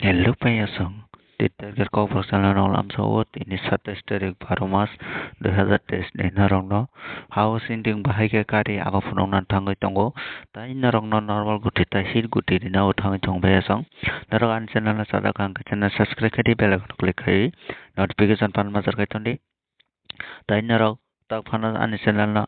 Lupayasan Titarget Corporation Lam Sawat ini 27 tarik 12 Mac 2023 ni narongno house inding bahaya kari apa punong tanggai tonggo tai narongno normal guti tai hit guti dina utang tong bayasang narong channel na sadakan ke channel subscribe kadi bell icon click kai notification pan mazar kai tondi tai narong tak phana ani channel na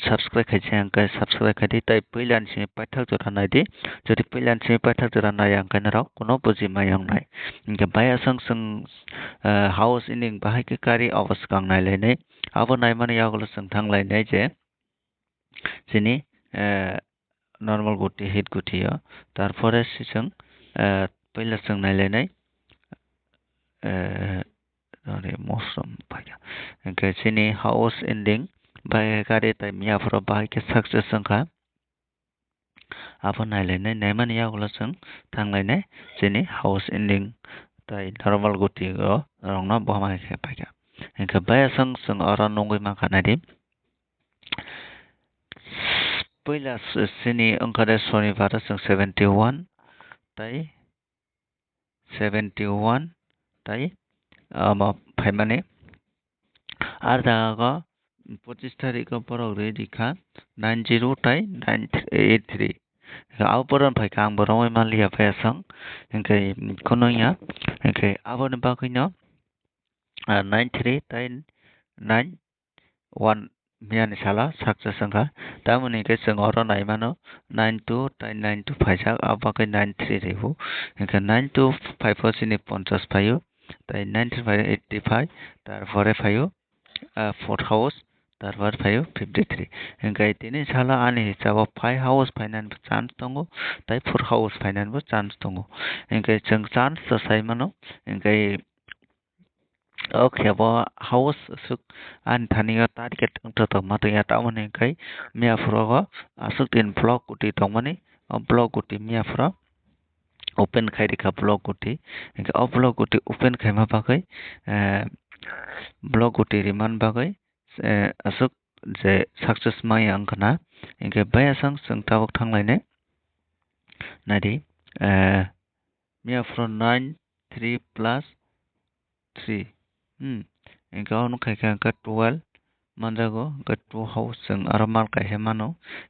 subscribe kai chang kai subscribe kadi tai pailan si paithak jora nai di jodi pailan si paithak jora nai ang kai narong kono buji mayang nai ingke bayasang sing house inding bahaya kari awas kang nai lai abo nai mani yagolo sing thang lai nai je sini normal guti hit guti yo tarpore sisang paila sing nai lai nai mosom paya ingke sini house ending bahaya kari tai mia fro bahaya success sangka abo nai lai nai mani yagolo sing thang lai nai sini house ending tai normal guti go rongna bohama ke paya ingke bayasang sing ora nongoi makana di Pila sini angkada Sony pada sing 71 tai 71 tai ama phaimane arda ga 25 tarik ko porog re dikha 90 tai 983 au poron phai kang borong ma lia phasang engkai konoya engkai abon ba kino 93 tai 91 mian sala success angka tamani ke sing oro nai mano 92 tai 92 phaijak aba ke 93 rehu engka 92 5 sini 50 phayo tai 95 85 tarpore phayo 4 house tarpor phayo 53 engka tini sala ani hisabo 5 house phainan chance tongo tai 4 house phainan bo chance tongo engka jeng chance sai mano engka okay bo house suk an thaniga target to matya tamani kai mia frogo asuk tin block guti tongmani block guti mia fro open khai dikha block guti engka block guti open khai ma bagai block guti riman bagai asuk je success mai angkana engka bayasang sing tabok thanglai nadi mia fro 9 3 plus 3 engka onu khai ka 12 manjago ga 2 house sing aramal kai hemano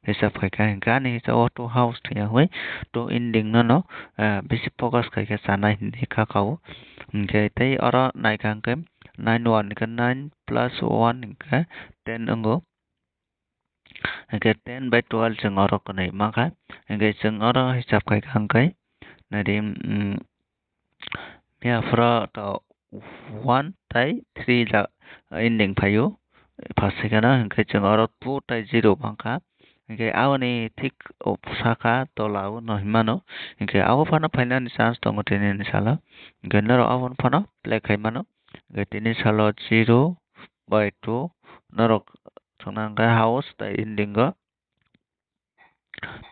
hisab khai ka engka ni hisab 2 house thia hoi to ending no bisi focus khai ka sanai ni kha khau engke tai ara nai kang ke 91 ka 9 plus 1 engka 10 ango engke 10 by 12 sing ara ko nai ma kha engke sing ara hisab khai kang kai nadi mia fra to 1 tai 3 la ending phayo pasigana engke jeng aro 2 tai 0 bangka engke awani thik saka tolau no himano engke awo phana phaina ni chance tongo tini ni sala engke naro awon phana play khai mano engke tini salo 0 by 2 naro thonangka house tai ending go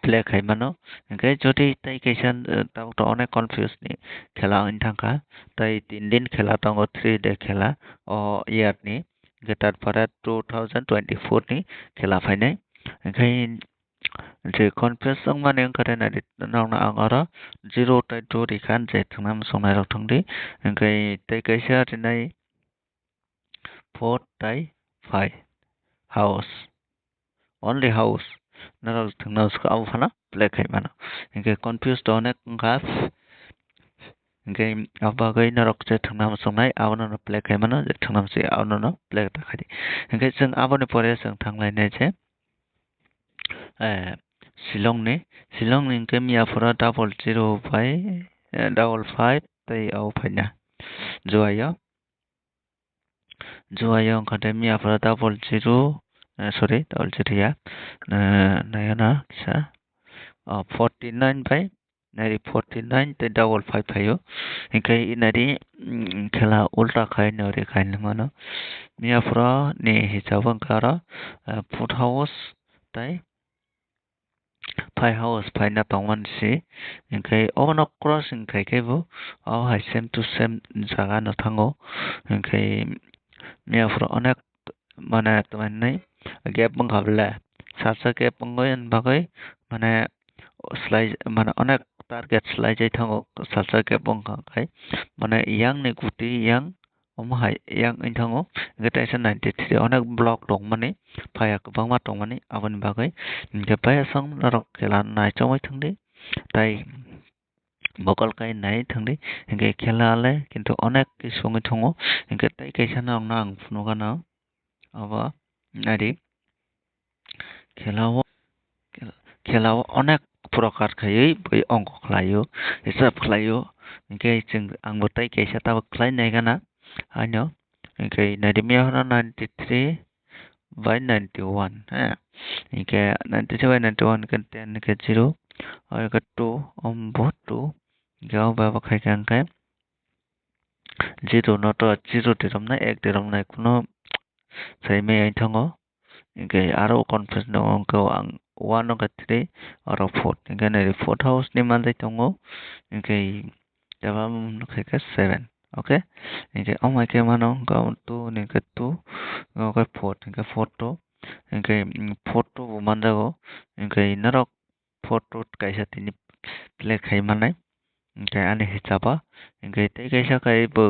play khai mano engke jodi tai kaisan tau to onek confuse ni khela intangka tai 3 din khela tongo 3 day khela o year ni getar pare 2024 ni khela phainai engkai je confuse ang mane angkare na nongna angara 0 tai 2 rikhan je thangnam songnai rok thongdi engkai tai kaisa rinai 4 tai 5 house only house naro thangna ska au phana play khai mano engkai confuse to onek angka engkai abagai narok je thangnam songnai awno no play khai mano je thangnam se awno no play ta khai engkai jeng aboni pore jeng thanglai nai je Shillong ni engkai mia phora 00 by 55 tai au phaina joayo angkade mia phora 00 sorry 00 ya nayana sa 49 by nari 49 te 55 phayo engkai inari khela ulta khai nori khai mano mia phora ni hisab angkara 4 house tai 5 house phaina tongman si engkai ono crossing khai ke bo au hai same to same jaga no thango engkai mia phora onek mana tumanai gap bangkable sasa gap bangoy an bagai mana slide mana onek target slide thango salsa ke bongka kai mane yang ni kuti yang omhai yang thango geta 93 onek block dong mane phaya bangma dong mane aboni bagai ke paya sang narok khela nai chomai thangdi tai bokal kai nai thangdi ke khela ale kintu onek ki songi thango ke tai kaisa nang phunuga na aba nari खेलाव अनेक प्रकार खायै बै अंक खालायो हिसाब खालायो इनके जों आंबो ताइ कैसा ताबो खालायनाय गाना आइनो इनके नाइदिमिया हना 93 by 91 है इनके 93 by 91 के 10 के 0 और के 2 बहुत 2 गाव बाबा खाय के 0 not 0 दिरम ना 1 दिरम ना कुनो सही में आई थंगो इनके आरो कन्फ्रेंस दं को आं 1 का 3 और 4 इनके ने 4th house नि मान दंगो इनके जब हम के 7 ओके इनके ओ माय के मानो को 2 इनके 2 को 4 इनके 4 तो इनके 4 तो मान जागो इनके नरक 4 तो कैसा तिनी प्ले खाइ माने इनके आने हिसाबा इनके ते कैसा खाइ बो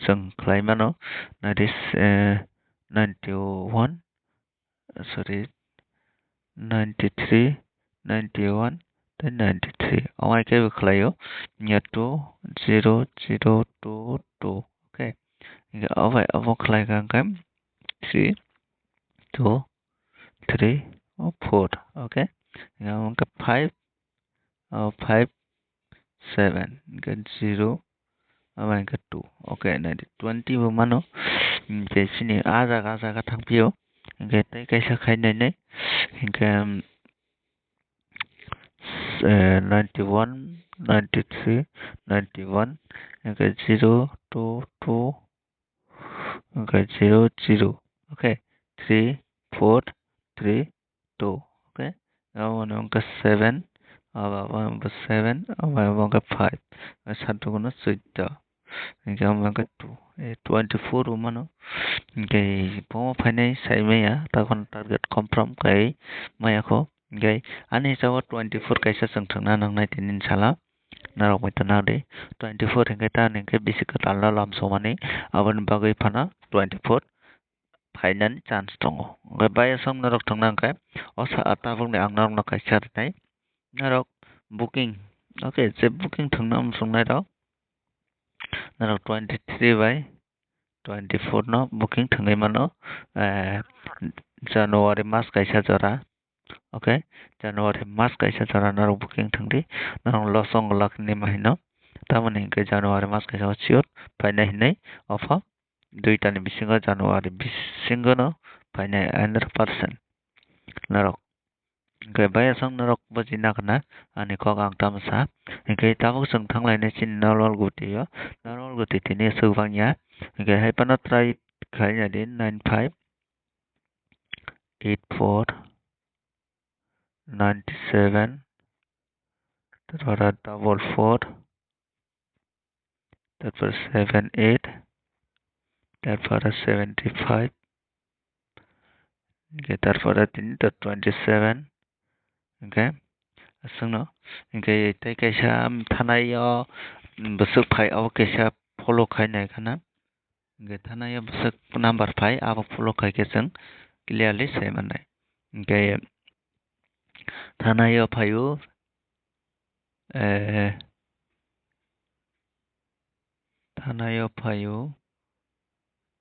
जों खाइ मानो ना दिस 91 sorry 93 91 dan 93 awai ke khlayo nya 2 0 0 2 2 okay inga awai abo khlai kan kam 3 2 3 or 4 okay inga ka 5 5 7 inga 0 awai ka 2 okay na 20 bo mano je sini aja ka thangpio inga tai kaisa khainai nei inga 91 93 91 inga 0 2 2 inga 0 0 okay 3 4 3 2 okay now inga 7 aba 7 aba 5 satu guna 14 inga 2 24 mano gay pomo phane sai maya takon target confirm kai maya ko gay ani sawa 24 kaisa sang thangna nang nai tinin sala narok mai tana de 24 hingga ta ningke bisi ka talla lam somani aban bagai phana 24 final chance tongo gay baya sam narok thangna kai osa ata bung ne ang narok na kaisa nai narok booking okay je booking thangna songnai rok narok 23 by 24 no booking thangai mano January mas kaisa jora okay January mas kaisa jora narok booking thangdi narok losong lakni mahino tamani ke January mas kaisa sure paina hinai ofa duita ni bisingo January bisingo no paina 100% narok ke baya sang narok baji nakna ani kok ang tamsa ke tabuk sang thanglai ne chin narol guti yo narol guti tini subangya ke hai pana try khanya din 95 84 97 তারপরে double 4 তারপর 78 তারপরে 75 okay তারপরে 27 okay asungno okay tai kaisa thanayo besuk phai abo kaisa follow khainai khana okay thanayo besuk number phai abo follow khai ke जों clearly sai manai okay thanayo phayu thanayo phayu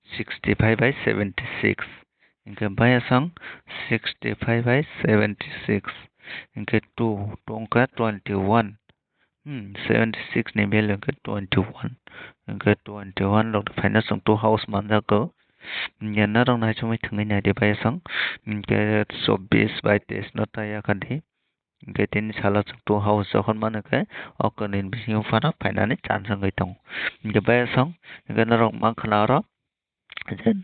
65 by 76 इनके बाया संग 65 by 76 इनके 2 टोंका 21 76 ने वैल्यू के 21 इनके 21 लोग फाइनल संग 2 हाउस मानजा को यना रंग नाइ समय थंगै नाइ दे बाया संग इनके 24 by 23 न ताया खादि इनके तीन साला संग 2 हाउस जखन माने के अकनिन बिसिंग फाना फाइनाल चान्स संगै दं इनके बाया संग इनके नरंग मा खनारो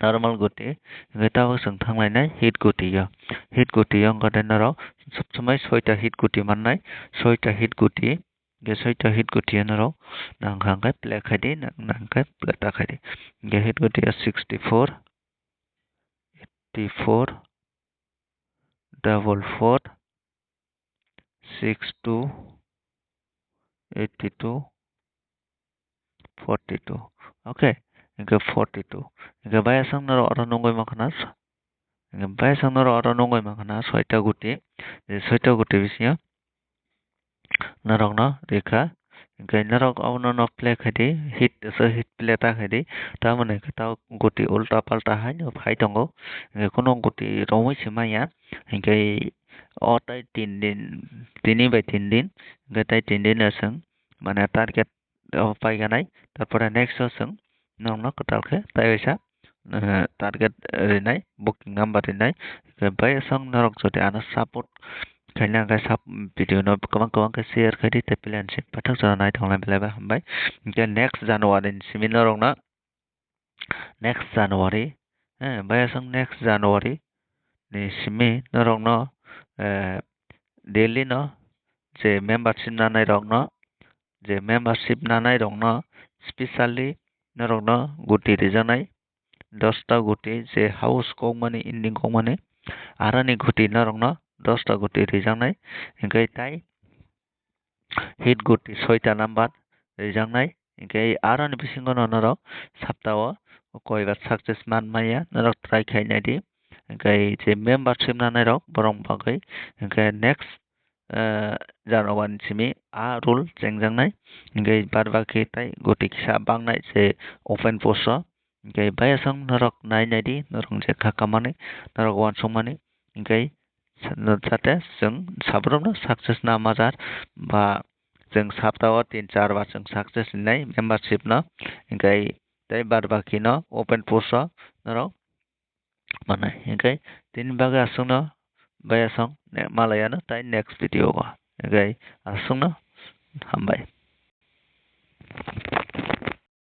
normal guti ngeta sang thanglai nai hit guti ya hit guti yang ka denaro sabsamai 6 hit guti mannai 6 hit guti ge 6 hit guti naro nang khang kai play khadi nang kai play ta khadi ge hit guti 64 84 double 4 62 82, 42. Oke, hingga 42. Hingga bayasang naro oro nunggoy makanas. Hingga bayasang naro oro nunggoy makanas. Soita guti. Soita guti bisnya. Narok no reka. Hingga narok awno no play khadi. Hit play ta khadi. Ta mane kita guti ulta palta hai no phai tongo. Hingga kuno guti romoi simaya. Hingga otai 3 din. 3 by 3 din. Hingga tai 3 din asang. Mana target পাইগানাই তারপরে নেক্সট হচ্ছেন নংনো কোতালকে তাই হইসা target Rinnai booking number Rinnai bai asang narok jodi ana support kaina ga sub video no kamang kamang ka share khadi te plan sik pathak jana nai thanglai belai ba hambai ke next january ni simi narok na next january bai asang next january ni simi narok no daily no je membership nanai rok no je membership nanai rok no specially narok no guti rijanai 10টা গুটি যে হাউস কৌমানি ইন্ডিং কৌমানি arani guti narok no 10টা guti rijangnai hingkai tai hit guti 6টা number rijangnai hingkai arani bisingo no narok saptao koibar success manmaya narok try khainai di hingkai je membership nanai rok borong bagoi hingkai next January simi a rule chengjangnai hingkai bad baki tai guti kisa bangnai je open post o hingkai bayasang narok nainai di narok je kakamani narok wansukmani hingkai जाहाथे जों साफ्रोमबो साक्सेस नामाजार बा जों सप्ताहआव 3-4 बार जों साक्सेस लिरनाय मेम्बारशिप न हingkai tai बाद बाकी न open post narok mana hingkai tin baga asung no bayasang malayano tai next video go hingkai asung no hambai